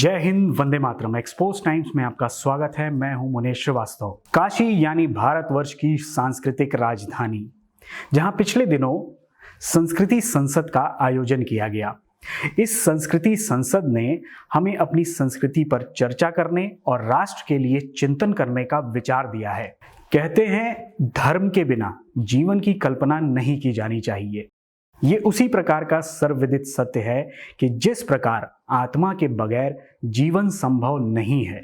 जय Hind, Vande Mataram. Expose times में आपका स्वागत है। मैं हूं मुनेश श्रीवास्तव। काशी यानी भारतवर्ष की सांस्कृतिक राजधानी, जहां पिछले दिनों संस्कृति संसद का आयोजन किया गया। इस संस्कृति संसद ने हमें अपनी संस्कृति पर चर्चा करने और राष्ट्र के लिए चिंतन करने का विचार दिया है। कहते हैं, धर्म के बिना जीवन की कल्पना नहीं की जानी चाहिए। ये उसी प्रकार का सर्वविदित सत्य है कि जिस प्रकार आत्मा के बगैर जीवन संभव नहीं है।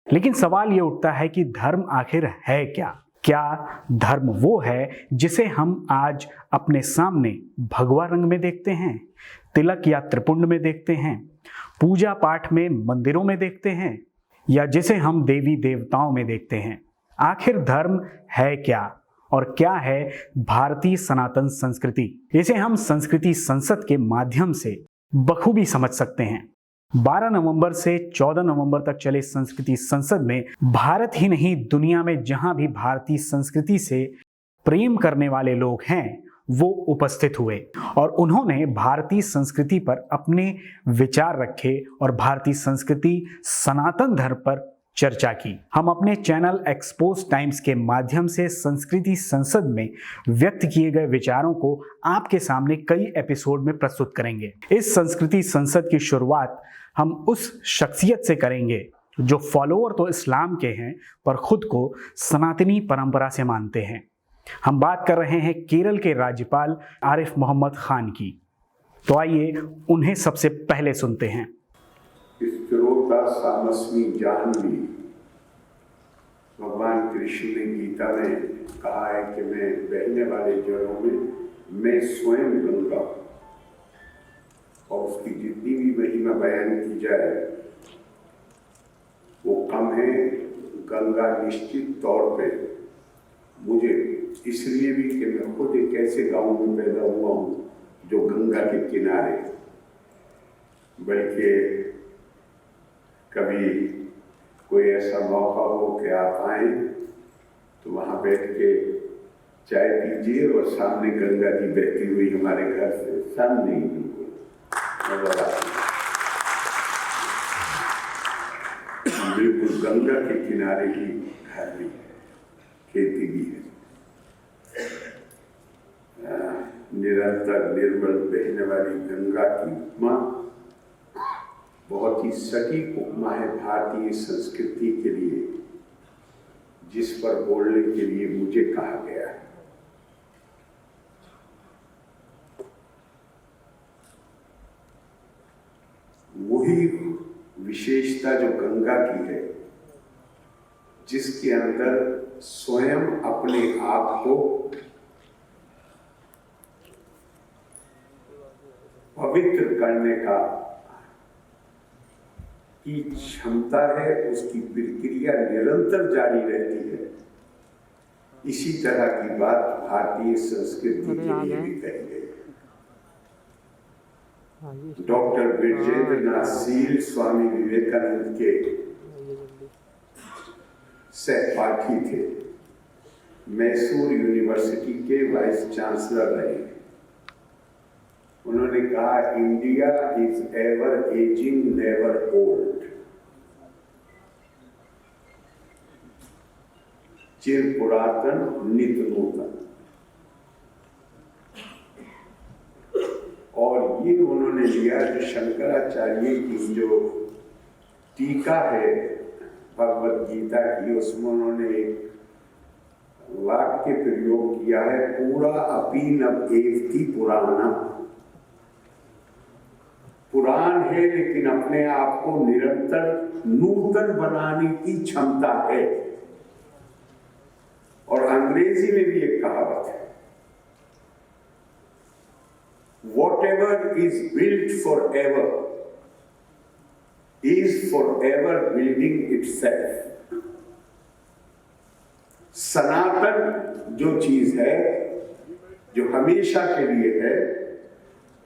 लेकिन सवाल ये उठता है कि धर्म आखिर है क्या? क्या धर्म वो है जिसे हम आज अपने सामने भगवा रंग में देखते हैं, तिलक या त्रिपुंड में देखते हैं, पूजा पाठ में मंदिरों में देखते हैं, या जिसे हम देवी देवताओं में देखते हैं? आखिर धर्म है क्या और क्या है भारतीय सनातन संस्कृति? इसे हम संस्कृति संसद के माध्यम से बखूबी समझ सकते हैं। 12 नवंबर से 14 नवंबर तक चले संस्कृति संसद में भारत ही नहीं, दुनिया में जहां भी भारतीय संस्कृति से प्रेम करने वाले लोग हैं वो उपस्थित हुए और उन्होंने भारतीय संस्कृति पर अपने विचार रखे और भारतीय संस्कृति सनातन धर्म पर चर्चा की। हम अपने चैनल एक्सपोज टाइम्स के माध्यम से संस्कृति संसद में व्यक्त किए गए विचारों को आपके सामने कई एपिसोड में प्रस्तुत करेंगे। इस संस्कृति संसद की शुरुआत हम उस शख्सियत से करेंगे जो फॉलोअर तो इस्लाम के हैं पर खुद को सनातनी परंपरा से मानते हैं। हम बात कर रहे हैं केरल के राज्यपाल आरिफ मोहम्मद खान की। तो आइए उन्हें सबसे पहले सुनते हैं। सामस्मी जानवी, भगवान कृष्ण ने गीता में कहा है कि मैं बहने वाले जलों में मैं स्वयं गंगा, और उसकी जितनी भी महिमा बयान की जाए वो कम है। गंगा निश्चित तौर पे मुझे इसलिए भी कि मैं खुद एक ऐसे गांव में पैदा हुआ हूँ जो गंगा के किनारे, बल्कि कभी कोई ऐसा मौका हो कि आप आए तो वहाँ बैठ के चाय पीजिए और सामने गंगा जी बहती हुई हमारे घर से सामने ही बिल्कुल नजर आती है। बिल्कुल गंगा के किनारे ही घर भी है, खेती भी है। निरंतर निर्मल बहने वाली गंगा की उपमा बहुत ही सटीक उपमा है भारतीय संस्कृति के लिए, जिस पर बोलने के लिए मुझे कहा गया है। वही विशेषता जो गंगा की है, जिसके अंदर स्वयं अपने आप को पवित्र करने का की क्षमता है, उसकी प्रक्रिया निरंतर जारी रहती है। इसी तरह की बात भारतीय संस्कृति के लिए भी कही गई। डॉक्टर ब्रजेंद्रनाथ शील स्वामी विवेकानंद के सहपाठी थे, मैसूर यूनिवर्सिटी के वाइस चांसलर रहे। उन्होंने कहा, India is ever ageing never old. चिर पुरातन नित नूतन। और ये उन्होंने लिया जो शंकराचार्य की जो टीका है भगवद गीता की, उसमें उन्होंने एक वाक्य प्रयोग किया है, पूरा अपी नव एवति पुराना। पुराण है लेकिन अपने आप को निरंतर नूतन बनाने की क्षमता है। और अंग्रेजी में भी एक कहावत है, Whatever is built forever is forever building itself। सनातन जो चीज है, जो हमेशा के लिए है,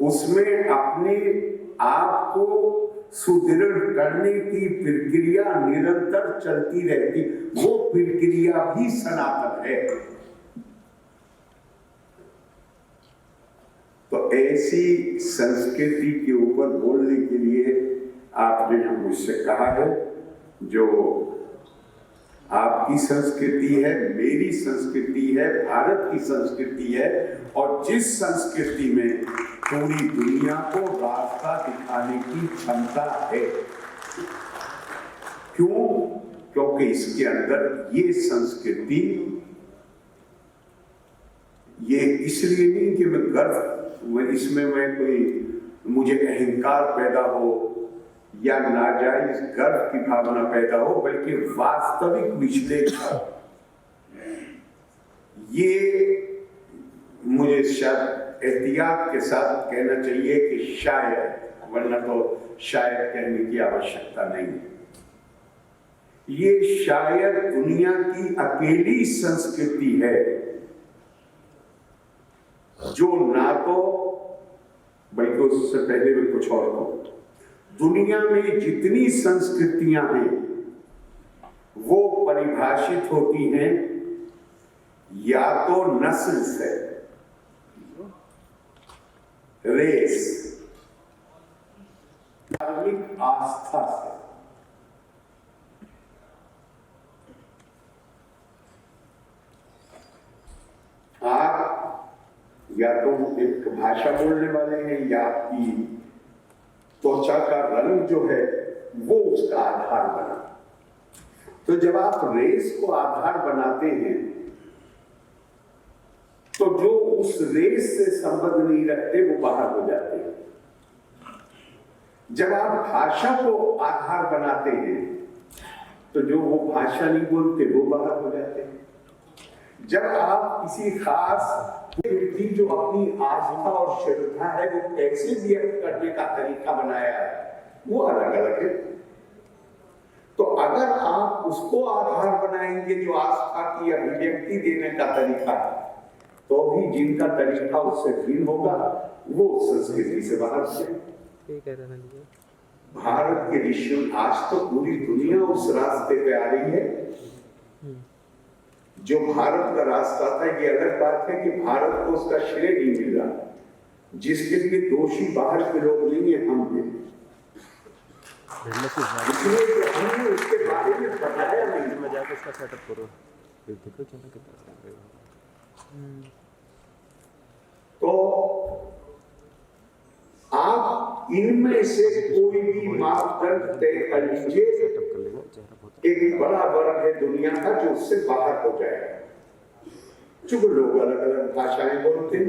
उसमें अपने आप को सुदृढ़ करने की प्रक्रिया निरंतर चलती रहती, वो प्रक्रिया भी सनातन है। तो ऐसी संस्कृति के ऊपर बोलने के लिए आपने मुझसे कहा है, जो आपकी संस्कृति है, मेरी संस्कृति है, भारत की संस्कृति है, और जिस संस्कृति में पूरी दुनिया को रास्ता दिखाने की क्षमता है। क्यों? क्योंकि इसके अंदर ये संस्कृति, ये इसलिए नहीं कि मैं गर्व, इसमें मैं कोई, मुझे अहंकार पैदा हो या नाजायज गर्व की भावना पैदा हो, बल्कि वास्तविक विश्लेषण, ये मुझे शायद एहतियात के साथ कहना चाहिए कि शायद, वरना तो शायद कहने की आवश्यकता नहीं है, ये शायद दुनिया की अकेली संस्कृति है जो ना तो, बल्कि उससे पहले भी कुछ और कहूं, दुनिया में जितनी संस्कृतियां हैं वो परिभाषित होती हैं या तो नस्ल से, रेस, धार्मिक आस्था से। आप या तो एक भाषा बोलने वाले हैं, या आपकी त्वचा का रंग जो है वो उसका आधार बना। तो जब आप रेस को आधार बनाते हैं तो जो उस रेस से संबंध नहीं रखते वो बाहर हो जाते हैं। जब आप भाषा को आधार बनाते हैं तो जो वो भाषा नहीं बोलते वो बाहर हो जाते हैं। जब आप किसी खास व्यक्ति जो अपनी आस्था और श्रद्धा है वो कैसे व्यक्त करने का तरीका बनाया है वो अलग अलग है। तो अगर आप उसको आधार बनाएंगे जो आस्था की अभिव्यक्ति देने का तरीका है, तो भी जिनका तरीका उससे भिन्न होगा वो संस्कृति से बाहर से। भारत के ऋषियों, आज तो पूरी दुनिया उस रास्ते पे आ रही है जो भारत का रास्ता था। ये अलग बात है कि भारत को उसका श्रेय नहीं मिल रहा, जिसके लिए दोषी बाहर के लोग नहीं है, हम हैं। इसलिए तो हमने उसके बारे में बताया नहीं। मैं जाकर इसका सेटअप करो, देखो चलो कितना। तो आप इनमें से कोई भी मापदंड तय कर लीजिए। एक बड़ा वर्ग है दुनिया का जो उससे बाहर हो जाएगा। चूंकि लोग अलग अलग भाषाएं बोलते हैं,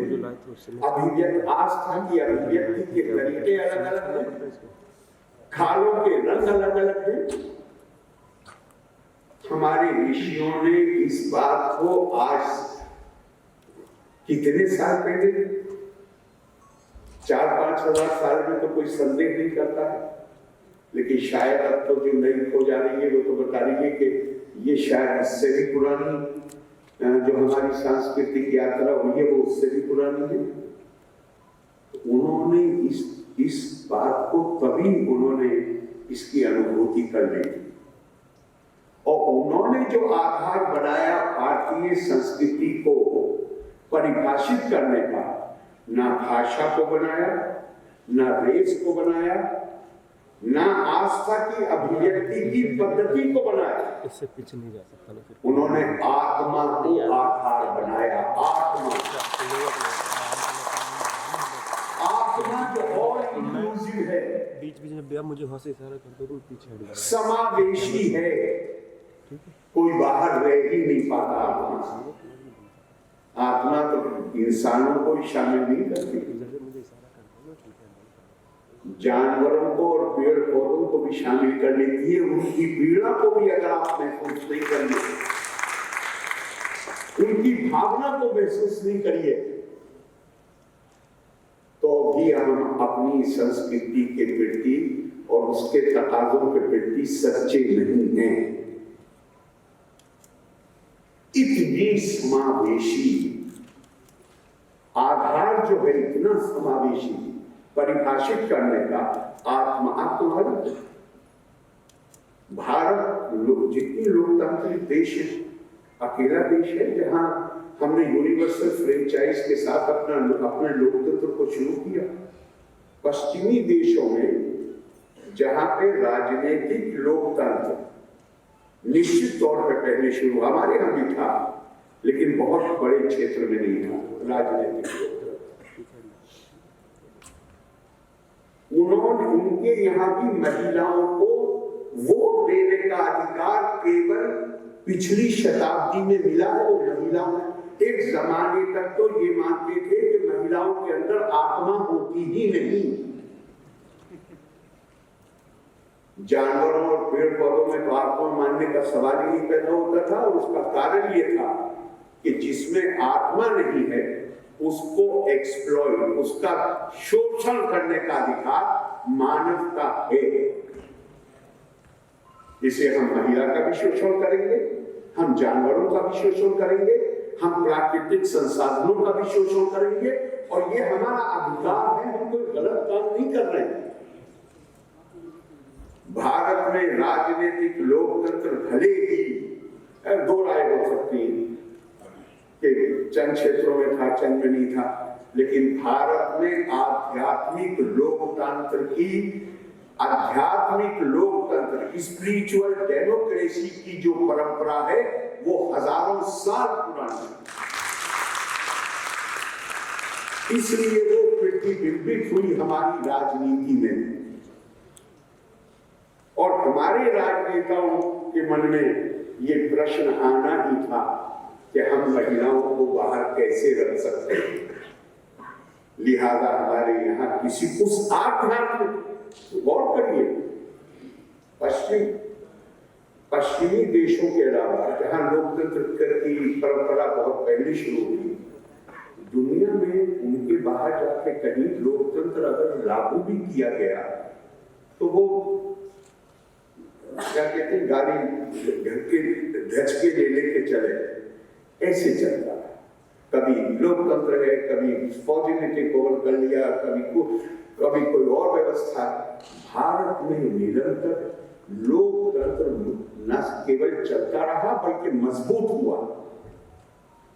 अभिव्यक्ति, आस्था की अभिव्यक्ति के तरीके अलग अलग हैं, खालों के रंग अलग अलग हैं। हमारे ऋषियों ने इस बात को आज कितने साल पहले, 4-5 हजार साल में तो कोई संदेह नहीं करता है। लेकिन शायद अब तो जो नई खोज आ रही है वो तो बता रही है कि ये शायद इससे भी पुरानी जो हमारी सांस्कृतिक यात्रा हुई है वो उससे भी पुरानी है। उन्होंने इस बात को तभी उन्होंने इसकी अनुभूति कर ली, और उन्होंने जो आधार बनाया भारतीय संस्कृति को परिभाषित करने का, ना भाषा को बनाया, ना रेस को बनाया, ना आस्था की अभिव्यक्ति की पद्धति को बनाया, इससे पीछे नहीं जा सकता ना। फिर उन्होंने आत्मा को आधार बनाया। आत्मा जो और इंक्लूसिव है, बीच में मुझे हंसे इशारा कर दो, पीछे हट जाओ, समावेशी है, कोई बाहर रह ही नहीं पाता। आत्मा तो इंसानों को भी शामिल नहीं करती, जानवरों को और पेड़ पौधों को भी शामिल कर लेती है। उनकी पीड़ा को भी अगर आप महसूस नहीं करिए, उनकी भावना को महसूस नहीं करिए, तो भी हम अपनी संस्कृति के प्रति और उसके तकाज़ों के प्रति सच्चे नहीं हैं। इतनी समावेशी आधार जो है, इतना समावेशी परिभाषित करने का आत्मा भारत जितनी लोकतांत्रिक देश है, अकेला देश है जहां हमने यूनिवर्सल फ्रेंचाइज के साथ अपने लोकतंत्र को शुरू किया। पश्चिमी देशों में जहां पे राजनीतिक लोकतंत्र निश्चित तौर पर पहले शुरू हमारे यहाँ भी था, लेकिन बहुत बड़े क्षेत्र में नहीं था राजनीतिक लोकतंत्र। उनके यहाँ भी महिलाओं को वोट देने का अधिकार केवल पिछली शताब्दी में मिला है। वो महिलाओं एक जमाने तक तो ये मानते थे कि महिलाओं के अंदर आत्मा होती ही नहीं। जानवरों और पेड़ पौधों में तो आत्मा मानने का सवाल ही नहीं पैदा होता था, और उसका कारण ये था कि जिसमें आत्मा नहीं है उसको एक्सप्लॉइट, उसका शोषण करने का अधिकार मानवता है। इसे हम महिला का भी शोषण करेंगे, हम जानवरों का भी शोषण करेंगे, हम प्राकृतिक संसाधनों का भी शोषण करेंगे, और ये हमारा अधिकार है। हम कोई गलत काम नहीं कर रहे हैं। भारत में राजनीतिक लोकतंत्र भले ही दो राय हो सकती है कि चंद क्षेत्रों में था, चंद में नहीं था, लेकिन भारत में आध्यात्मिक लोकतंत्र स्पिरिचुअल डेमोक्रेसी की जो परंपरा है वो हजारों साल पुरानी है। इसलिए वो प्रतिबिंबित हुई हमारी राजनीति में, और हमारे राजनेताओं के मन में ये प्रश्न आना ही था कि हम महिलाओं को बाहर कैसे रख सकते हैं। लिहाजा हमारे यहाँ किसी उस आध्यात्मिक, गौर करिए, पश्चिमी देशों के अलावा जहां लोकतंत्र की परंपरा बहुत पहले शुरू हुई, दुनिया में उनके बाहर जाके कहीं लोकतंत्र अगर लागू भी किया गया तो वो क्या कहते हैं, गाड़ी घर के धचके ले लेके चले, ऐसे चलता है। कभी लोकतंत्र है, कभी फौजी ने टेक ओवर कर लिया, कभी कोई और व्यवस्था। भारत में निरंतर लोकतंत्र न केवल चलता रहा बल्कि मजबूत हुआ।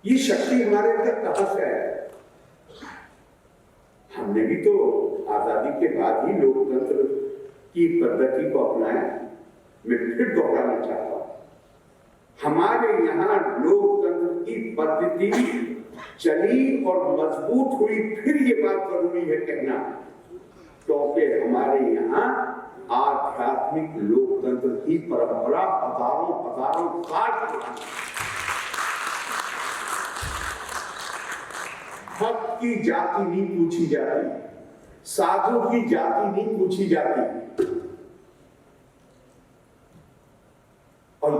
ये शक्ति हमारे अंदर कहां से है? हमने भी तो आजादी के बाद ही लोकतंत्र की पद्धति को अपनाया। मैं फिर दोहराना चाहता हूं, हमारे यहाँ लोकतंत्र की पद्धति चली और मजबूत हुई। फिर ये बात जरूरी है कहना, क्योंकि हमारे यहाँ आध्यात्मिक लोकतंत्र की परंपरा हजारों साल पुरानी। भक्त की जाति नहीं पूछी जाती, साधु की जाति नहीं पूछी जाती। और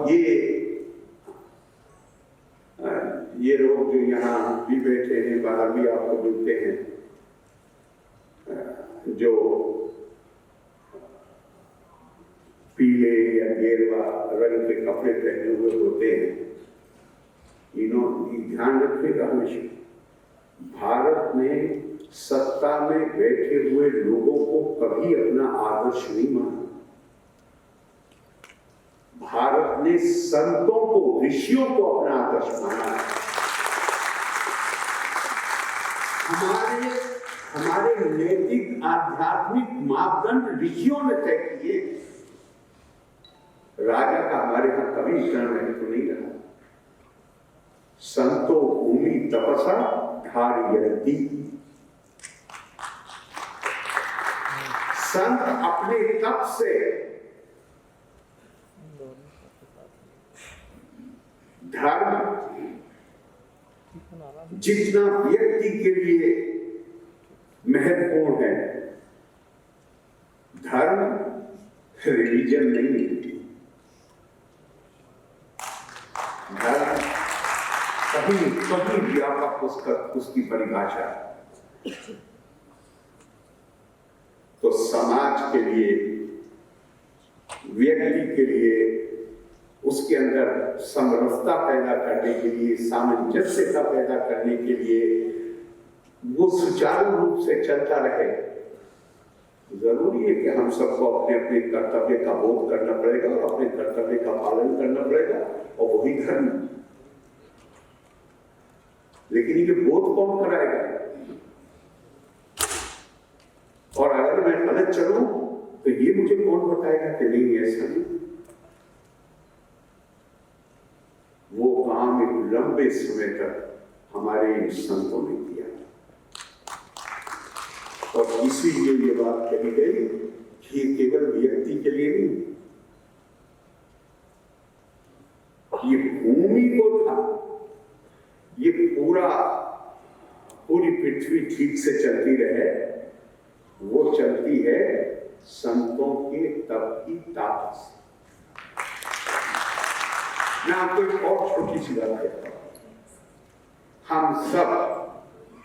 ये लोग जो यहाँ भी बैठे हैं, बाहर भी आपको मिलते हैं, जो पीले या गेरुआ रंग के कपड़े पहने हुए होते हैं, इन्होंने ध्यान रखिएगा हमेशा, भारत में सत्ता में बैठे हुए लोगों को कभी अपना आदर्श नहीं माना। भारत ने संतों को, ऋषियों को अपना आदर्श माना। हमारे नैतिक आध्यात्मिक मापदंड ऋषियों ने तय किए। राजा का हमारे यहां कभी इतना महत्व नहीं रहा। संतो भूमि तपसा धारयन्ति। संत अपने तप से धर्म जितना व्यक्ति के लिए महत्वपूर्ण है, धर्म रिलीजन नहीं है। धर्म कभी व्यापक उसकी परिभाषा। तो समाज के लिए, व्यक्ति के लिए, उसके अंदर समरसता पैदा करने के लिए, सामंजस्यता पैदा करने के लिए, वो सुचारू रूप से चलता रहे, जरूरी है कि हम सबको अपने अपने कर्तव्य का बोध करना पड़ेगा और अपने कर्तव्य का पालन करना पड़ेगा, और वही धर्म। लेकिन ये बोध कौन कराएगा? और अगर मैं गलत चलूं तो ये मुझे कौन बताएगा कि नहीं ऐसा नहीं। वो काम एक लंबे समय तक हमारे इन संतों ने किया और इसीलिए ये बात कही गई कि ये केवल व्यक्ति के लिए नहीं, ये भूमि को था, ये पूरी पृथ्वी ठीक से चलती रहे, वो चलती है संतों के तप की ताकत से। मैं आपको एक और छोटी सी बात कहता हूं, हम सब,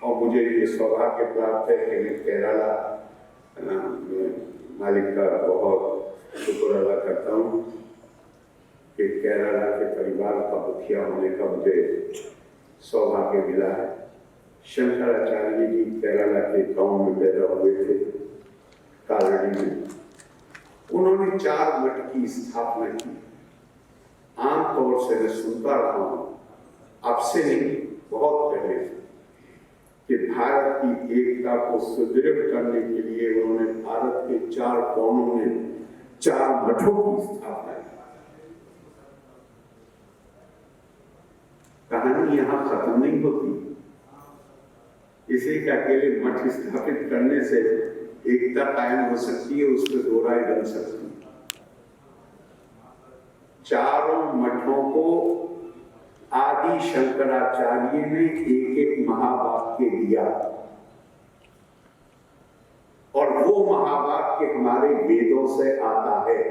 और मुझे ये सौभाग्य प्राप्त है कि मैं केरला मालिक का बहुत शुक्र अदा करता हूँ कि केरला के परिवार का मुखिया होने का मुझे सौभाग्य मिला है। शंकराचार्य जी केरला के गांव में पैदा हुए थे, कालड़ी में। उन्होंने 4 मठ की स्थापना की। आमतौर से मैं सुनता रहा हूं, अब से नहीं, बहुत पहले से, कि भारत की एकता को सुदृढ़ करने के लिए उन्होंने भारत के 4 कोनों में 4 मठों की स्थापना की। कहानी यहां खत्म नहीं होती। इसी का अकेले मठ स्थापित करने से एकता कायम हो सकती है, उस पर 2 राय बन सकती है। 4 मठों को आदि शंकराचार्य ने एक महावाक्य दिया और वो महावाक्य हमारे वेदों से आता है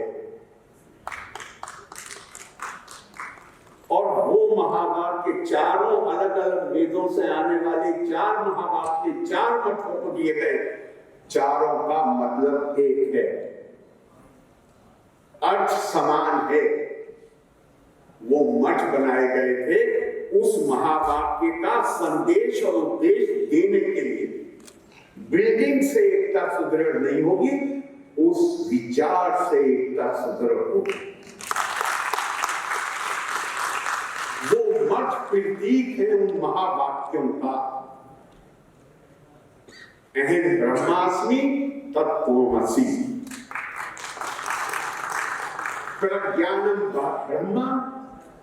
और वो महावाक्य चारों अलग अलग वेदों से आने वाले 4 महावाक्य 4 मठों को दिए गए। चारों का मतलब एक है, अर्थ समान है। वो मठ बनाए गए थे उस महावाक्य का संदेश और उद्देश्य देने के लिए। बिल्डिंग से एकता सुदृढ़ नहीं होगी, उस विचार से एकता सुदृढ़ होगी। वो मठ प्रतीक है उन महावाक्यों का। अहम ब्रह्मास्मि तत्त्वमसि, प्रज्ञानम ब्रह्मा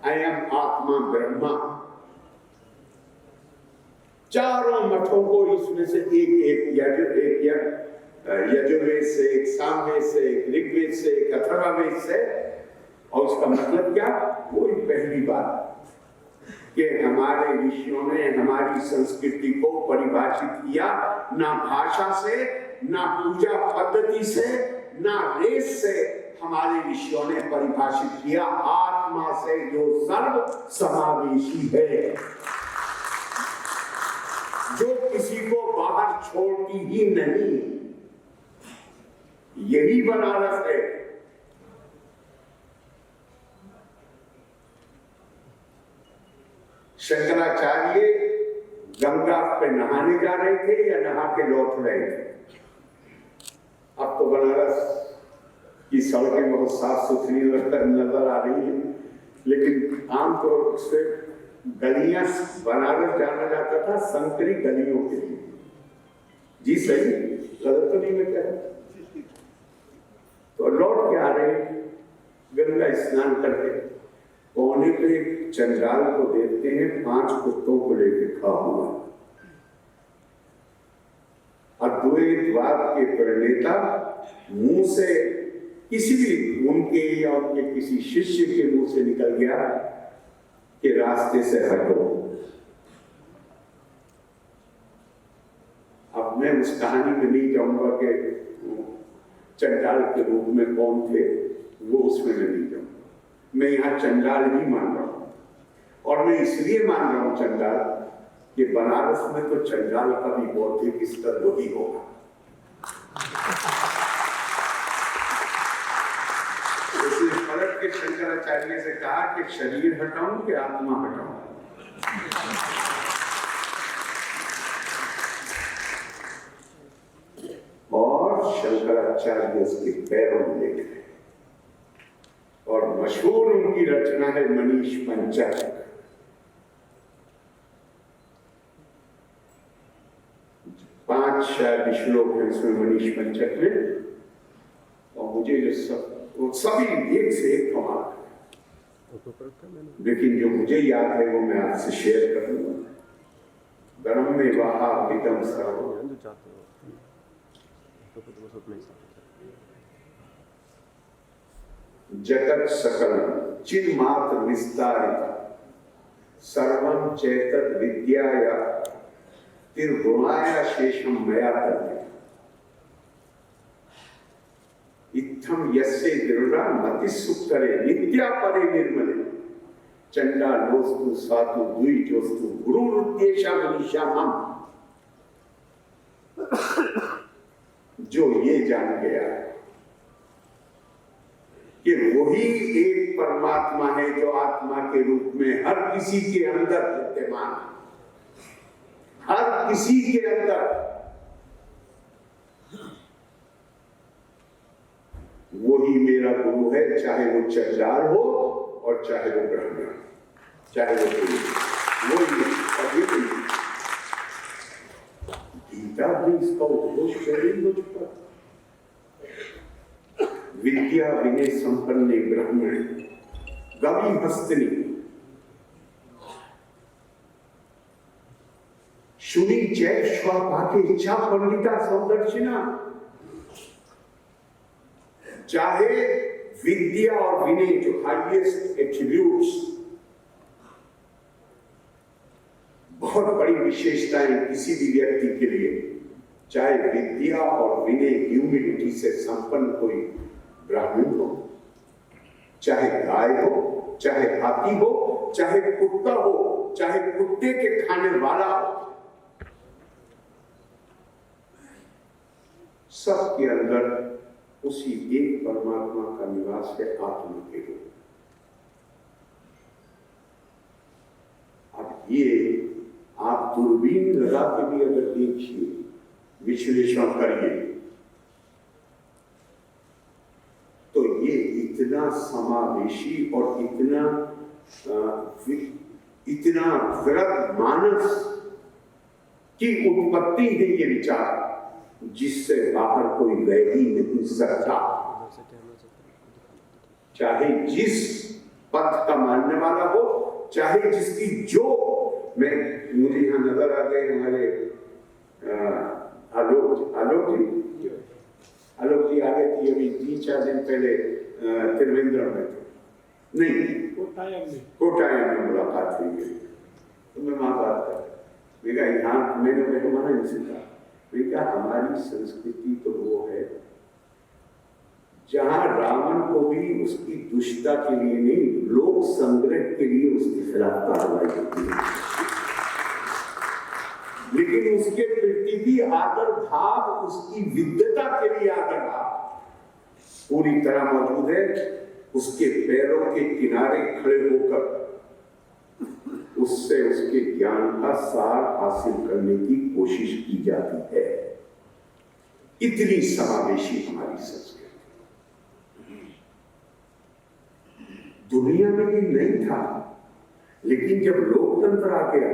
अयम आत्मा ब्रह्मा। चारों मठों को इसमें से एक यजुर्वेद से, एक सामवेद से, एक ऋग्वेद से, एक अथर्ववेद से। और उसका मतलब क्या? कोई पहली बात कि हमारे ऋषियों ने हमारी संस्कृति को परिभाषित किया, ना भाषा से, ना पूजा पद्धति से, ना रेस से। हमारे ऋषियों ने परिभाषित किया आत्मा से, जो सर्व समावेशी है, जो किसी को बाहर छोड़ती ही नहीं। यही बनारस है। शंकराचार्य गंगा पे नहाने जा रहे थे या नहा के लौट रहे थे? अब तो बनारस की सड़कें बहुत साफ सुथरी नजर आ रही हैं, लेकिन आमतौर से गलियां, बनारस जाना जाता था संकरी गलियों के लिए। जी सही, गलत तो नहीं मैं कह रहा। तो लौट के आ रहे, गंगा स्नान करके कोने पे चंडाल को देखते हैं 5 कुत्तों को लेके खड़ा हुआ। अद्वैतवाद के प्रणेता मुंह से किसी भी उनके या उनके किसी शिष्य के मुंह से निकल गया कि रास्ते से हटो। अब मैं उस कहानी में नहीं जाऊंगा कि चंडाल के रूप में कौन थे, वो उसमें मैं नहीं जाऊंगा। मैं यहाँ चंडाल ही मान रहा हूं, और मैं इसलिए मान रहा हूं चंडाल कि बनारस में तो चंडाल का भी बौद्धिक स्तर वही होगा। पलट के शंकराचार्य से कहा कि शरीर हटाऊं कि आत्मा हटाऊं? और शंकराचार्य उसके पैरों में ले गए। और मशहूर उनकी रचना है मनीष पंचक। 5 शायद श्लोक है उसमें मनीष पंचक में। मुझे जो सब वो सभी एक से एक कमाल है, लेकिन जो मुझे याद है वो मैं आपसे शेयर करूंगा। धर्म में वहा विदम सर्व जगत सकल चिन्मात्र विस्तारिता सर्वं चैतद विद्याया तिर्गुणाया शेषम मया तद्धिता इत्थम यस्य दृढ़ा मति सुक्तरे नित्या परे निर्मले चंडालोस्तु सातु द्विजोस्तु गुरुरुद्देशा मनीषा हम। जो ये जान गया कि वही एक परमात्मा है जो आत्मा के रूप में हर किसी के अंदर विद्यमान है, हर किसी के अंदर, वही मेरा गुरु है, चाहे वो चंडाल हो और चाहे वो ब्राह्मण, चाहे वो कोई, वही गीता भी इसका उद्घोष करेगी मुझ पर। विद्या विनय संपन्ने ब्राह्मण गवी हस्तिनी शुनि जय स्वापाके इच्छा पंडिता सौदर्शिना। चाहे विद्या और विनय जो हाईएस्ट एट्रीब्यूट्स, बहुत बड़ी विशेषताएं किसी भी व्यक्ति के लिए, चाहे विद्या और विनय ह्यूमिलिटी से संपन्न कोई ब्राह्मण हो, चाहे गाय हो, चाहे हाथी हो, चाहे कुत्ता हो, चाहे कुत्ते के खाने वाला हो, सबके अंदर उसी एक परमात्मा का निवास है, आत्मा के रूप। अब ये आप दूरबीन लगा के भी अगर देखिए, विश्लेषण करिए, तो ये इतना समावेशी और इतना विरत मानस की उत्पत्ति है ये विचार, जिससे बाहर कोई रह ही नहीं सकता। चाहे जिस पथ का मानने वाला हो, चाहे जिसकी जो, मुझे यहाँ नजर आ गए हमारे आलोक जी आ गए थी अभी 3-4 दिन पहले त्रिवेंद्र में थे, नहीं कोटायम में मुलाकात हुई है, तो मैं वहां बात कर यहाँ मैंने मना नहीं सीखा। हमारी संस्कृति तो वो है जहां रावण को भी उसकी दुष्टता के लिए नहीं, लोक संग्रह के लिए उसके खिलाफ कार्रवाई होती है, लेकिन उसके प्रति भी आदर भाव, उसकी विद्वता के लिए आदर भाव पूरी तरह मौजूद है। उसके पैरों के किनारे खड़े होकर उससे उसके ज्ञान का सार हासिल करने की कोशिश की जाती है। इतनी समावेशी हमारी संस्कृति। दुनिया में ये नहीं था, लेकिन जब लोकतंत्र आ गया,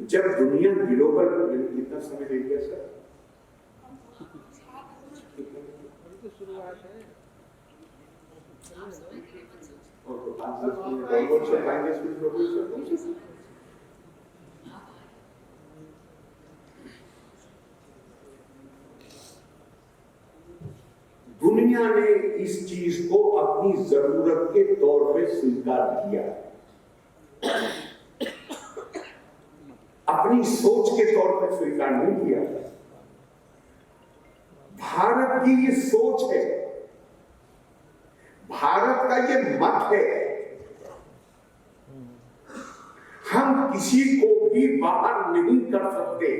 जब दुनिया ग्लोबल, कितना समय ले गया सर? दुनिया ने इस चीज को अपनी जरूरत के तौर पे स्वीकार किया, अपनी सोच के तौर पर स्वीकार नहीं किया। भारत की ये सोच है, भारत का ये मत है, हम किसी को भी बाहर नहीं कर सकते।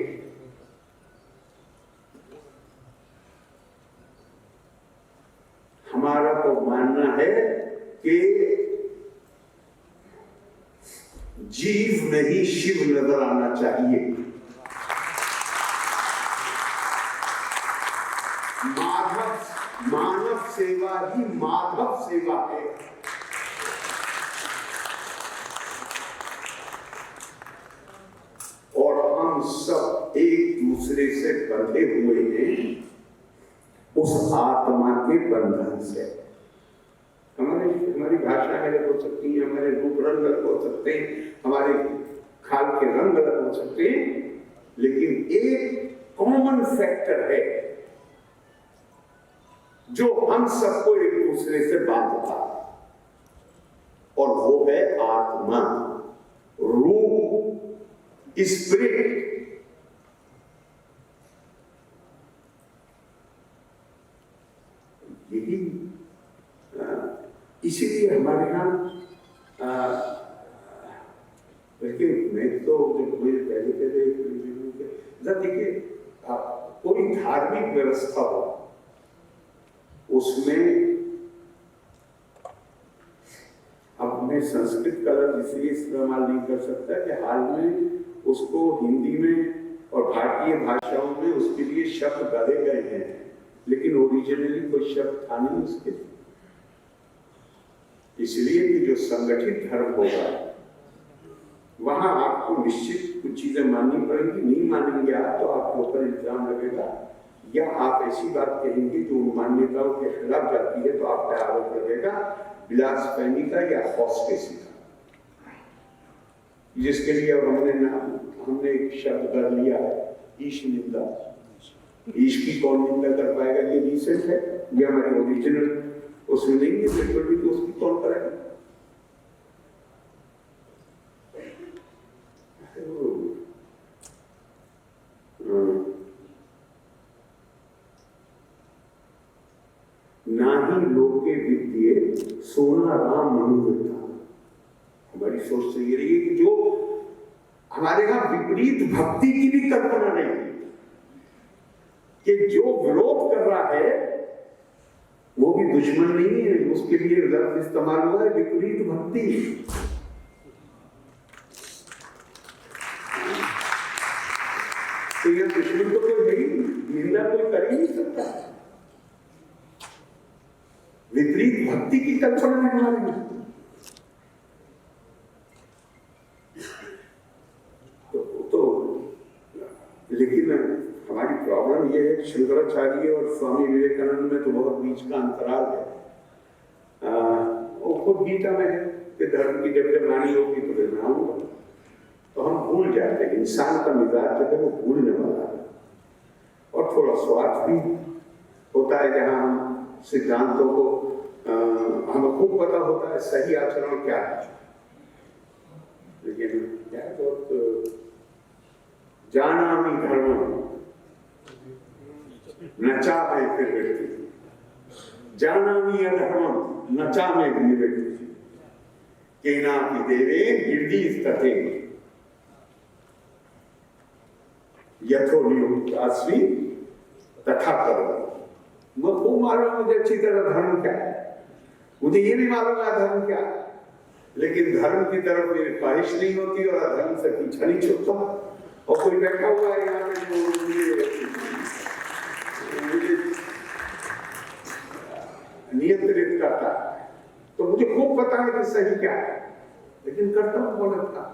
हमारा तो मानना है कि जीव नहीं शिव नजर आना चाहिए। मानव सेवा ही माधव सेवा है। और हम सब एक दूसरे से बंधे हुए हैं उस आत्मा के बंधन से। हमारी भाषा अलग हो सकती है, हमारे रूप रंग अलग हो सकते हैं, हमारे खाल के रंग अलग हो सकते हैं, लेकिन एक कॉमन फैक्टर है जो हम सबको एक दूसरे से बांधता है, और वो है आत्मा, रूह, स्पिरिट। यही इसीलिए हमारे यहाँ बल्कि मैं तो पहले देखिए, कोई धार्मिक व्यवस्था हो उसमें, अब मैं संस्कृत का लफ्ज इसलिए इस्तेमाल नहीं कर सकता कि हाल में उसको हिंदी में और भारतीय भाषाओं में उसके लिए शब्द गढ़े गए हैं, लेकिन ओरिजिनली कोई शब्द था नहीं उसके लिए। इसलिए कि जो संगठित धर्म होगा वहां आपको निश्चित कुछ चीजें माननी पड़ेंगी, नहीं मानेंगे आप तो आपके ऊपर इल्जाम लगेगा, या आप ऐसी बात कहेंगे जो मान्यताओं के खिलाफ जाती है तो आप पे आरोप लगेगा विलास पैनी का या हॉस्टेसी का, जिसके लिए अब हमने एक शब्द कर लिया है, ईश निंदा। ईश की कौन निंदा कर पाएगा? ये रिसेंट है, ये हमारे ओरिजिनल उसमें नहीं है, बिल्कुल भी, तो उसकी कौन करेगा? ना ही लोके विद्ये सोना राम मनुविद्या। हमारी सोच तो ये रही है कि जो हमारे यहाँ विपरीत भक्ति की भी कल्पना नहीं, कि जो विरोध कर रहा है वो भी दुश्मन नहीं है, उसके लिए लफ्ज इस्तेमाल हुआ है विपरीत भक्ति। तो यह दुश्मन तो कोई है ही, निंदा कोई कर ही नहीं सकता। विपरीत भक्ति की कल्पना है हमारे में। तो लेकिन हमारी प्रॉब्लम यह है कि शंकराचार्य और स्वामी विवेकानंद में तो बहुत बीच का अंतराल है। वो खुद गीता में है कि धर्म की जब जब वाणी होगी तो फिर मैं आऊंगा। तो हम भूल जाते हैं, इंसान का मिजाज जो है वो भूलने वाला है, और थोड़ा स्वार्थ भी होता है, जहाँ हम सिद्धांतों को हमें खूब पता होता है सही आचरण क्या है, लेकिन क्या बहुत जानामि धर्मम नचा में फिर व्यक्ति, जानामि अधर्मम नचा में भी व्यक्ति, केना की देवे गिरदी स्थिते यथोनियुक्तास्मि तथा करो। मैं खूब मालूम मुझे अच्छी तरह धर्म क्या है, मुझे ये भी मालूम है धर्म क्या है, लेकिन धर्म की तरफ मेरी ख्वाहिश नहीं होती और अधर्म से पीछा नहीं छूटता। और कोई बैठा हुआ है यहाँ पे जो मुझे नियंत्रित करता है, तो मुझे खूब पता है कि सही क्या है, लेकिन करता हूँ गलत का।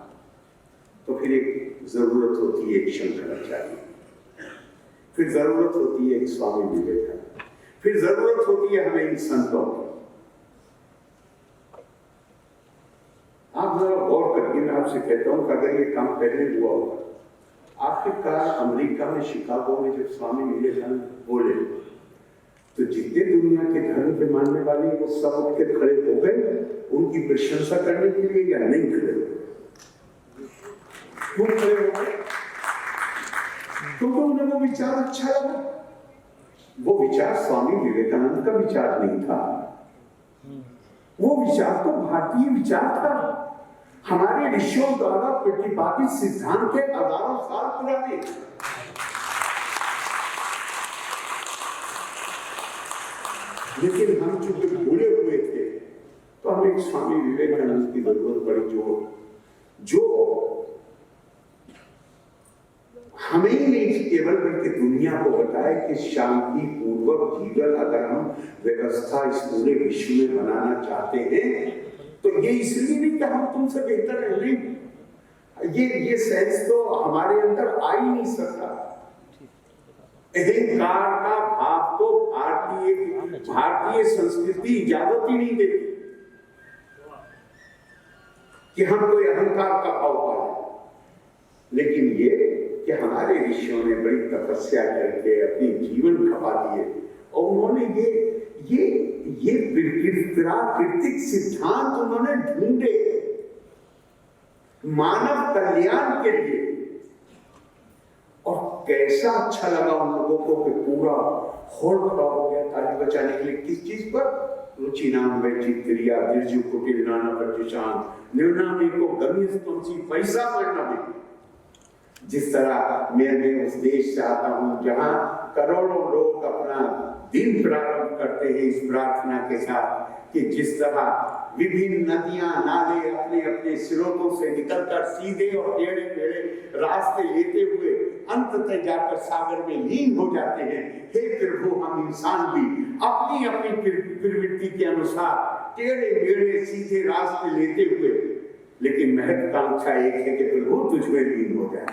तो फिर एक जरूरत होती है एक शंकराचार्य, फिर जरूरत होती है एक स्वामी विवेकानंद, फिर जरूरत होती है हमें इन संतों की। आप जरा गौर करके मैं आपसे कहता हूं कि अगर ये काम पहले हुआ होगा, आखिरकार अमेरिका में शिकागो में जब स्वामी विवेकानंद बोले तो जितने दुनिया के धर्म के मानने वाले वो सब उठ के खड़े हो गए उनकी प्रशंसा करने के लिए, या नहीं खड़े हो गए? क्यों खड़े हो गए? क्योंकि उन्हें वो विचार अच्छा लगा। वो विचार स्वामी विवेकानंद का विचार नहीं था, वो विचार तो भारतीय विचार था, हमारे ऋषियों द्वारा प्रतिपादित सिद्धांत के हजारों साल पुराने। लेकिन हम चूंकि भूले हुए थे तो हमें स्वामी विवेकानंद की जरूरत पड़ी, जो हमें ही नहीं केवल बल्कि दुनिया को बताए कि शांति पूर्वक जीवन अगर हम व्यवस्था इस पूरे विश्व में बनाना चाहते हैं तो ये इसलिए नहीं कि हम तुमसे बेहतर है, नहीं, ये सेंस तो हमारे अंदर आ ही नहीं सकता। अहंकार का भाव तो भारतीय संस्कृति इजाजत ही नहीं देती कि हम कोई अहंकार का भाव पाए। लेकिन ये कि हमारे ऋषियों ने बड़ी तपस्या करके अपनी जीवन खपा दिए और उन्होंने ये प्राकृतिक सिद्धांत उन्होंने ढूंढे मानव कल्याण के लिए। और कैसा अच्छा लगा उन लोगों को कि पूरा हॉल खड़ा हो गया ताली बचाने के लिए। किस चीज पर? रुचि नाम वैचित क्रिया निर्जु कुटिल नाना प्रतिशान निर्नामी को गमीज तुमसी पैसा मरना भी। जिस तरह मैं उस देश से आता हूं जहां करोड़ों लोग अपना दिन प्रारंभ करते हैं इस प्रार्थना के साथ कि जिस तरह विभिन्न नदियां नाले अपने अपने स्रोतों से निकलकर सीधे और टेढ़े मेढ़े रास्ते लेते हुए अंत तक जाकर सागर में लीन हो जाते हैं। हे प्रभु, हम इंसान भी अपनी अपनी प्रवृत्ति के अनुसार टेढ़े मेढ़े सीधे रास्ते लेते हुए, लेकिन महत्वाकांक्षा एक है कि प्रभु तुझ में लीन हो जाए।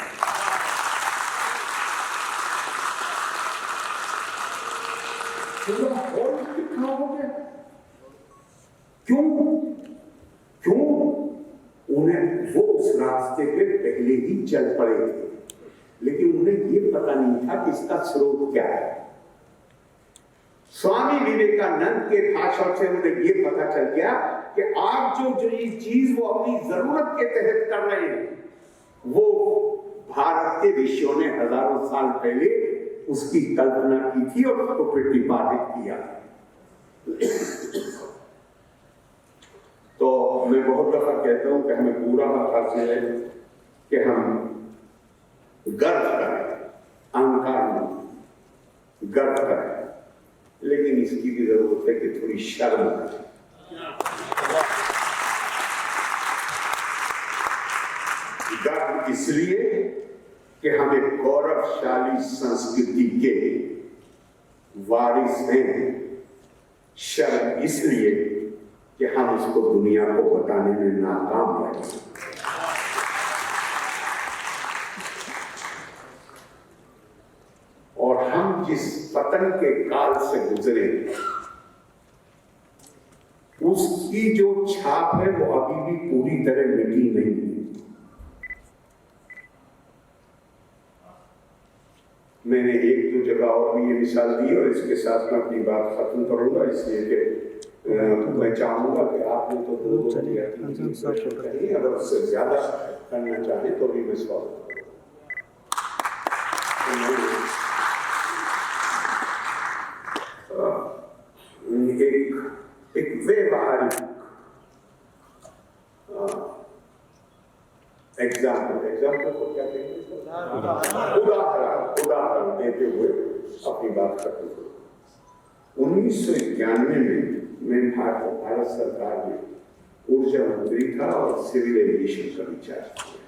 कितना हो गया? क्यों उन्हें वो उस रास्ते पे पहले ही चल पड़े थे, लेकिन उन्हें ये पता नहीं था कि इसका स्रोत क्या है। स्वामी विवेकानंद के भाषण से उन्हें ये पता चल गया कि आप जो चीज वो अपनी जरूरत के तहत कर रहे हैं, वो भारत के ऋषियों ने हजारों साल पहले उसकी कल्पना की थी और उसको प्रतिपादित किया। तो मैं बहुत दफा कहता हूं कि हमें पूरा हासिल है कि हम गर्व करें, अहंकार नहीं, गर्व करें, लेकिन इसकी भी जरूरत है कि थोड़ी शर्म करें। गर्व इसलिए कि हम एक गौरवशाली संस्कृति के वारिस हैं, शर्म इसलिए कि हम इसको दुनिया को बताने में नाकाम रहे। और हम जिस पतन के काल से गुजरे उसकी जो छाप है वो अभी भी पूरी तरह मिटी नहीं है। मैंने एक दो जगह और भी ये मिसाल दी और इसके साथ मैं अपनी बात खत्म करूंगा, इसलिए कि मैं चाहूंगा कि आपने तो दो कहीं अगर उससे ज्यादा करना चाहे तो भी मैं स्वागत करूंगा। एक व्यवहारिक एग्जाम्पल को क्या कहेंगे? उदाहरण देते हुए अपनी बात खत्म करूंगा। 1991 में मैं भारत सरकार में ऊर्जा मंत्री था और सिविल एविएशन का विचार किया।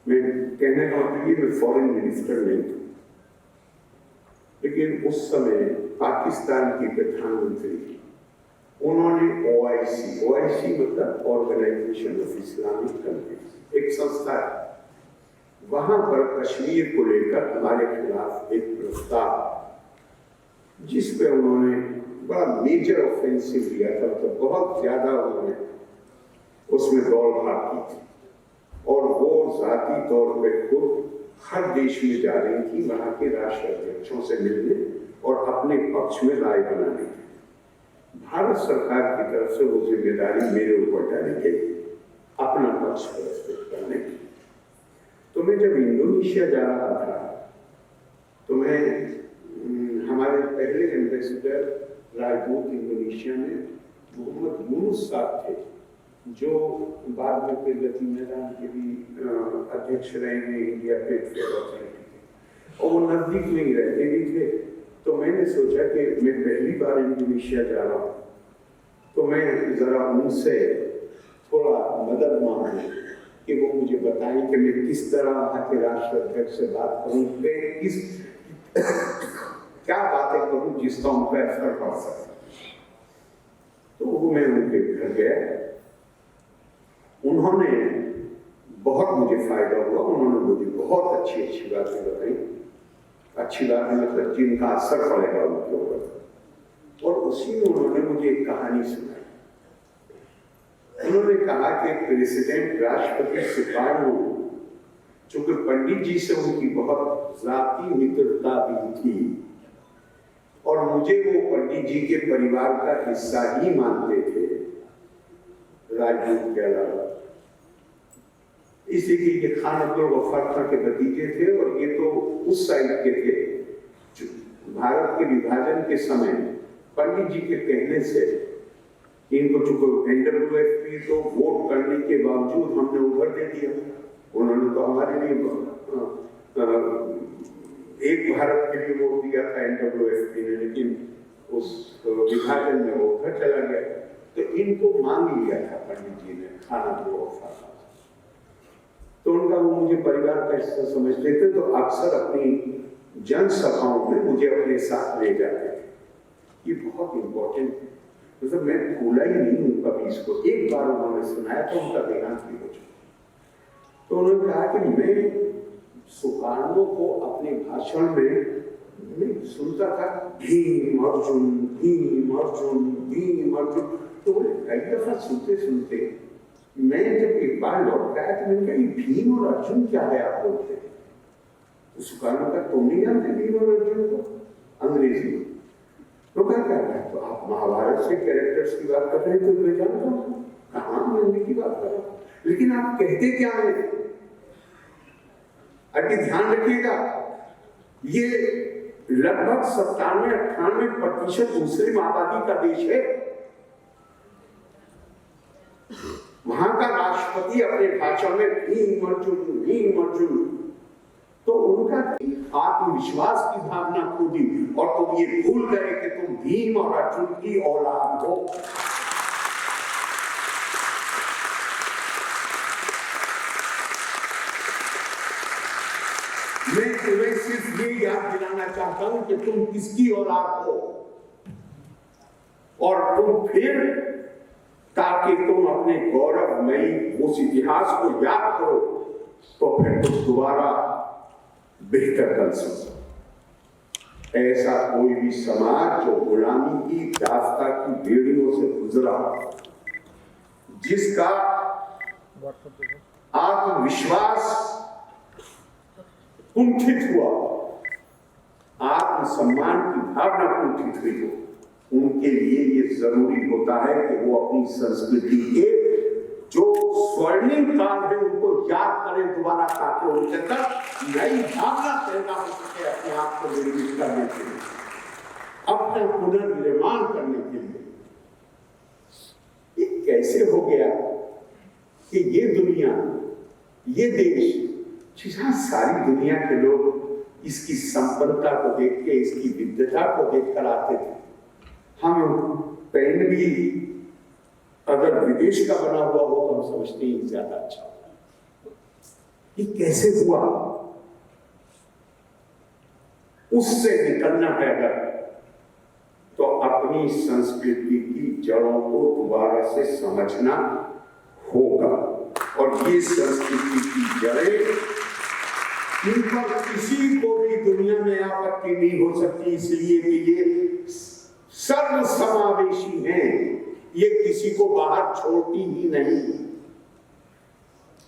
मैं कहने का मतलब मैं फॉरेन मिनिस्टर नहीं था, लेकिन उस समय पाकिस्तान की प्रधानमंत्री उन्होंने OIC मतलब ऑर्गेनाइजेशन ऑफ इस्लामिक कंट्रीज, एक संस्था है, वहां पर कश्मीर को लेकर हमारे खिलाफ एक प्रस्ताव जिस पे उन्होंने बड़ा मेजर ऑफेंसिव लिया था, तो बहुत ज्यादा उन्होंने उसमें दौड़ भाग की थी और वो जाती तौर पे खुद हर देश में जा रही थी वहां के राष्ट्राध्यक्षों से मिलने और अपने पक्ष में राय बनाने की। भारत सरकार की तरफ से वो जिम्मेदारी मेरे ऊपर डाली गई अपना पक्ष प्रस्तुत करने की। तो मैं जब इंडोनेशिया जा रहा था तो मैं हमारे पहले एम्बेसडर राजदूत इंडोनेशिया में मोहम्मद यूनुस साहब थे, जो बाद में फिर गति मैदान के भी अध्यक्ष रहे हैं इंडिया ट्रेड फेयर अथॉरिटी के, और वो नजदीक में ही रहते भी थे। तो मैंने सोचा कि मैं पहली बार इंडोनेशिया जा रहा हूँ तो मैं जरा उनसे थोड़ा मदद मांगूं कि वो मुझे बताएं कि मैं किस तरह वहाँ के राष्ट्राध्यक्ष से बात करूँ, क्या बातें करूँ जिसका उन पर असर पड़ सके। तो वो मैं उनके घर गया, उन्होंने बहुत मुझे फायदा हुआ, उन्होंने मुझे बहुत अच्छी अच्छी बातें बताई। अच्छी बात है, मतलब जिनका असर पड़ेगा उनके ऊपर। और उसी में उन्होंने मुझे एक कहानी सुनाई। उन्होंने कहा कि प्रेसिडेंट राष्ट्रपति सुकार्नो, चूंकि पंडित जी से उनकी बहुत जाती मित्रता भी थी और मुझे वो पंडित जी के परिवार का हिस्सा ही मानते थे राजदूत के अलावा, इसलिए ये खान अब्दुल गफ्फार खान के भतीजे थे और ये तो उस साइड के थे। भारत के विभाजन के समय पंडित जी के कहने से इनको चूंकि NWFP तो वोट करने के बावजूद हमने उधर दे दिया। उन्होंने तो हमारे लिए एक भारत के लिए वोट दिया था NWFP ने, लेकिन उस विभाजन में वो उधर चला गया, तो इनको मांग लिया था पंडित जी ने खाना को। तो उनका वो मुझे परिवार का हिस्सा समझते थे, तो अक्सर अपनी जनसभाओं में मुझे अपने साथ ले जाते थे। ये बहुत इंपॉर्टेंट है, मतलब मैं भूला ही नहीं हूँ कभी इसको। एक बार उन्होंने सुनाया तो उनका देहांत भी हो चुका। तो उन्होंने कहा कि मैं सुकार्नो को अपने भाषण में सुनता था, भीम अर्जुन भीम अर्जुन भीम अर्जुन। तो कई दफा सुनते सुनते मैं जब एक बार लौट गया तो मैंने कहा भीम और अर्जुन क्या है आप बोलते हैं? तो सुकार्नो का तुम नहीं जानते भीम और अर्जुन को अंग्रेजी में? तो क्या कर रहा है? तो आप महाभारत से कैरेक्टर्स की बात कर रहे हैं तो मैं जानता हूँ, कहाँ मैं की बात कर रहा हूँ, लेकिन आप कहते क्या है? अभी ध्यान रखिएगा, ये लगभग 97-98% मुस्लिम आबादी का देश है। वहां का राष्ट्रपति अपने भाषण में भीम अर्जुन, तो उनका आत्मविश्वास की भावना खोदी और तुम ये भूल गए कि तुम भीम और अर्जुन की औलाद हो। मैं तुम्हें सिर्फ ये याद दिलाना चाहता हूं कि तुम किसकी औलाद हो, और तुम फिर, ताकि तुम अपने गौरवमयी उस इतिहास को याद करो, तो फिर तुम दोबारा बेहतर कर सको। ऐसा कोई भी समाज जो गुलामी की दास्ता की बेड़ियों से गुजरा, जिसका आत्मविश्वास कुंठित हुआ, आत्मसम्मान की भावना कुंठित हुई हो, उनके लिए ये जरूरी होता है कि वो अपनी संस्कृति के जो स्वर्णिम काल है उनको याद करें दोबारा, ताकि उनके तक नई भावना पैदा हो सके अपने आप को निर्मित करने के लिए, अपना पुनर्निर्माण करने के लिए। ये कैसे हो गया कि ये दुनिया, ये देश, जहां सारी दुनिया के लोग इसकी संपन्नता को देख के, इसकी विविधता को देखकर आते थे। हम पेन भी अगर विदेश का बना हुआ हो तो हम समझते हैं ज्यादा अच्छा होगा। ये कैसे हुआ? उससे निकलना है अगर, तो अपनी संस्कृति की जड़ों को दोबारा से समझना होगा। और ये संस्कृति की जड़ें, इन पर किसी को भी दुनिया में आपत्ति नहीं हो सकती, इसलिए कि ये सर्व समावेशी हैं। ये किसी को बाहर छोड़ती ही नहीं।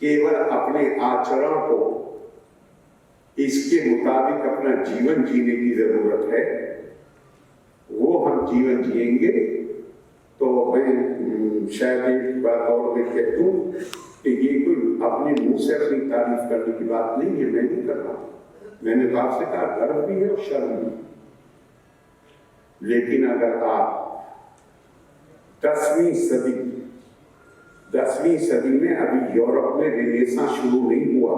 केवल अपने आचरण को इसके मुताबिक अपना जीवन जीने की जरूरत है। वो हम जीवन जिएंगे तो मैं शायद एक बात और मैं कह दूं कि ये कोई अपने मुंह से अपनी तारीफ करने की बात नहीं है, मैं नहीं कर रहा हूं। मैंने तो आपसे कहा गर्व भी है और शर्म भी। लेकिन अगर आप 10वीं सदी में, अभी यूरोप में रिनेसां शुरू नहीं हुआ।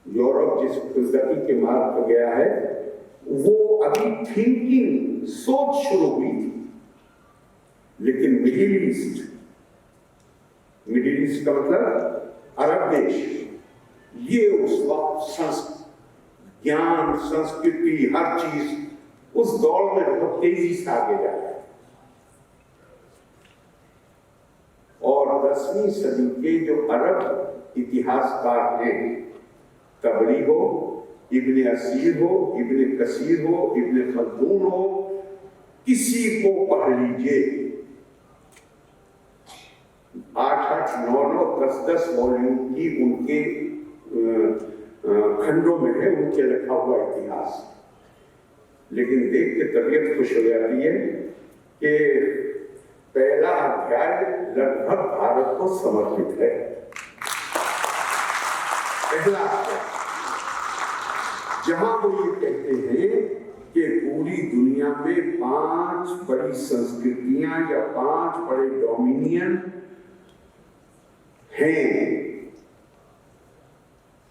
यूरोप जिस प्रगति के मार्ग पर गया है, वो अभी थिंकिंग, सोच शुरू हुई थी। लेकिन मिडिल ईस्ट का मतलब अरब देश, ये उस वक्त ज्ञान, संस्कृति, हर चीज उस दौर में बहुत तेजी से आगे जा रहा है। और 10वीं सदी के जो अरब इतिहासकार हैं, तबरी हो, इब्ने असीर हो, इब्ने कसीर हो, इब्ने खल्दून हो, किसी को पढ़ लीजिए। 8-8, 9-9, 10-10 वॉल्यूम की उनके खंडों में है उनके लिखा हुआ इतिहास। लेकिन देख के तबीयत खुश हो जाती है कि पहला अध्याय लगभग भारत को समर्पित है। पहला अध्याय जहां वो ये कहते हैं कि पूरी दुनिया में 5 बड़ी संस्कृतियां या 5 बड़े डोमिनियन हैं,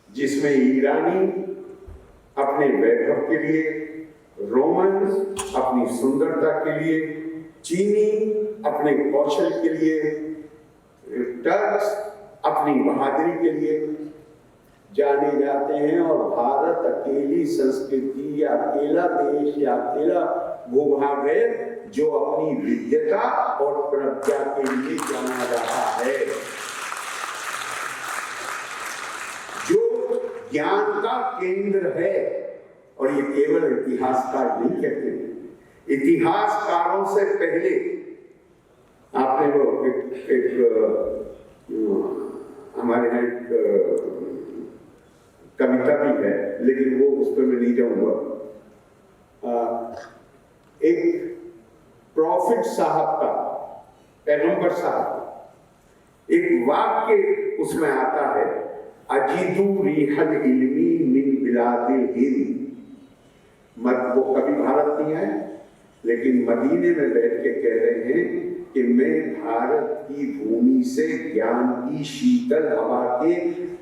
जिसमें ईरानी अपने वैभव के लिए, रोमन्स अपनी सुंदरता के लिए, चीनी अपने कौशल के लिए, टर्क्स अपनी बहादुरी के लिए जाने जाते हैं। और भारत अकेली संस्कृति या अकेला देश या अकेला भूभाग है जो अपनी विद्यता और प्रज्ञा के लिए जाना जाता है, जो ज्ञान का केंद्र है। और ये केवल इतिहासकार नहीं कहते हैं, इतिहासकारों से पहले आपने वो हमारे यहाँ एक कविता भी है, लेकिन वो उस पर मैं नहीं जाऊंगा। एक प्रॉफिट साहब का, पैगंबर साहब, एक वाक्य उसमें आता है, अजीदू रिहल इल्मी मिन बिलादिल हिंद। वो कभी भारत नहीं आए, लेकिन मदीने में बैठ के कह रहे हैं कि मैं भारत की भूमि से ज्ञान की शीतल हवा के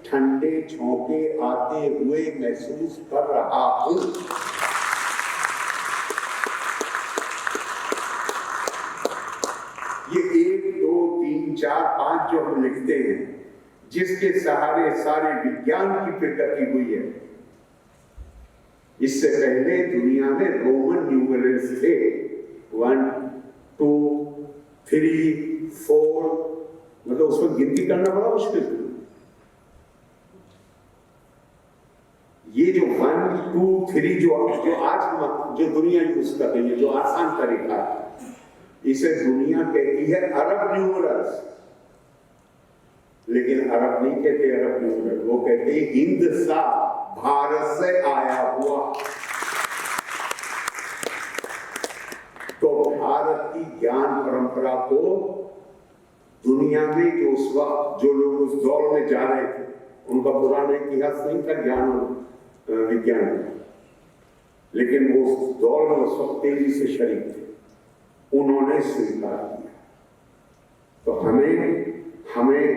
ठंडे झोंके आते हुए महसूस कर रहा हूं। ये 1, 2, 3, 4, 5 जो हम लिखते हैं, जिसके सहारे सारे विज्ञान की प्रगति हुई है, इससे पहले दुनिया में रोमन न्यूमरल्स थे। 1, 2, 3, 4, मतलब उसमें गिनती करना बड़ा मुश्किल था। ये जो 1, 2, 3 जो आज हम जो दुनिया यूज कर रही है, जो आसान तरीका है, इसे दुनिया कहती है अरब न्यूमरल्स। लेकिन अरब नहीं कहते अरब न्यूमरल, वो कहते हैं हिंद सा, भारत से आया हुआ। तो भारत की ज्ञान परंपरा को दुनिया में जो उस वक्त जो लोग उस दौर में जा रहे थे, उनका पुराना इतिहास नहीं था ज्ञान विज्ञान का, लेकिन वो उस दौर में उस वक्त तेजी से शरीक थे, उन्होंने स्वीकार किया। तो हमें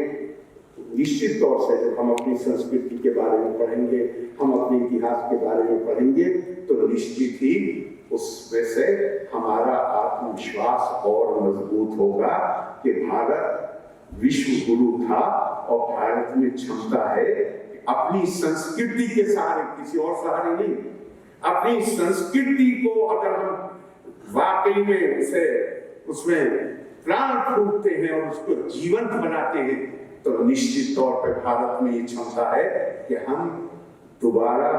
निश्चित तौर से जब हम अपनी संस्कृति के बारे में पढ़ेंगे, हम अपने इतिहास के बारे में पढ़ेंगे, तो निश्चित ही उसमें से हमारा आत्मविश्वास और मजबूत होगा कि भारत विश्व गुरु था और भारत में क्षमता है अपनी संस्कृति के सहारे, किसी और सहारे नहीं, अपनी संस्कृति को अगर हम वाकई में उसमें प्राण फूंकते हैं और उसको जीवंत बनाते हैं, तो निश्चित तौर पर भारत में ये क्षमता है कि हम दोबारा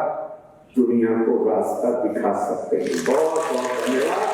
दुनिया को रास्ता दिखा सकते हैं। बहुत बहुत धन्यवाद।